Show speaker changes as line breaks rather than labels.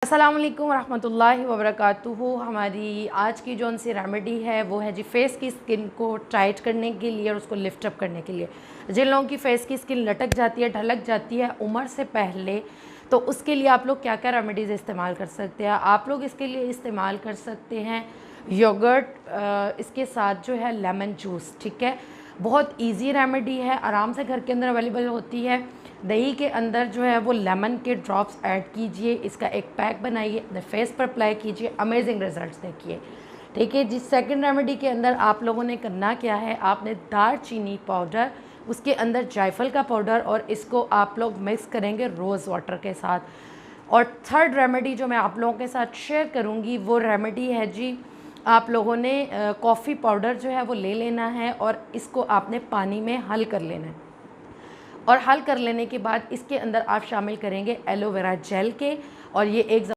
अस्सलाम वालेकुम रहमतुल्लाहि व बरकातुहू। हमारी आज की जो सी रेमेडी है वो है जी फेस की स्किन को टाइट करने के लिए और उसको लिफ्ट अप करने के लिए। जिन लोगों की फेस की स्किन लटक जाती है, ढलक जाती है उम्र से पहले, तो उसके लिए आप लोग क्या क्या रेमेडीज़ इस्तेमाल कर सकते हैं। आप लोग इसके लिए इस्तेमाल कर सकते हैं योगर्ट, इसके साथ जो है लेमन जूस। ठीक है, बहुत इजी रेमेडी है, आराम से घर के अंदर अवेलेबल होती है। दही के अंदर जो है वो लेमन के ड्रॉप्स ऐड कीजिए, इसका एक पैक बनाइए, अपने फेस पर अप्लाई कीजिए, अमेजिंग रिजल्ट्स देखिए। ठीक है जी। सेकंड रेमेडी के अंदर आप लोगों ने करना क्या है, आपने दालचीनी पाउडर, उसके अंदर जायफल का पाउडर और इसको आप लोग मिक्स करेंगे रोज़ वाटर के साथ। और थर्ड रेमेडी जो मैं आप लोगों के साथ शेयर करूँगी वो रेमेडी है जी, आप लोगों ने कॉफ़ी पाउडर जो है वो ले लेना है और इसको आपने पानी में हल कर लेना है। और हल कर लेने के बाद इसके अंदर आप शामिल करेंगे एलोवेरा जेल के, और ये एक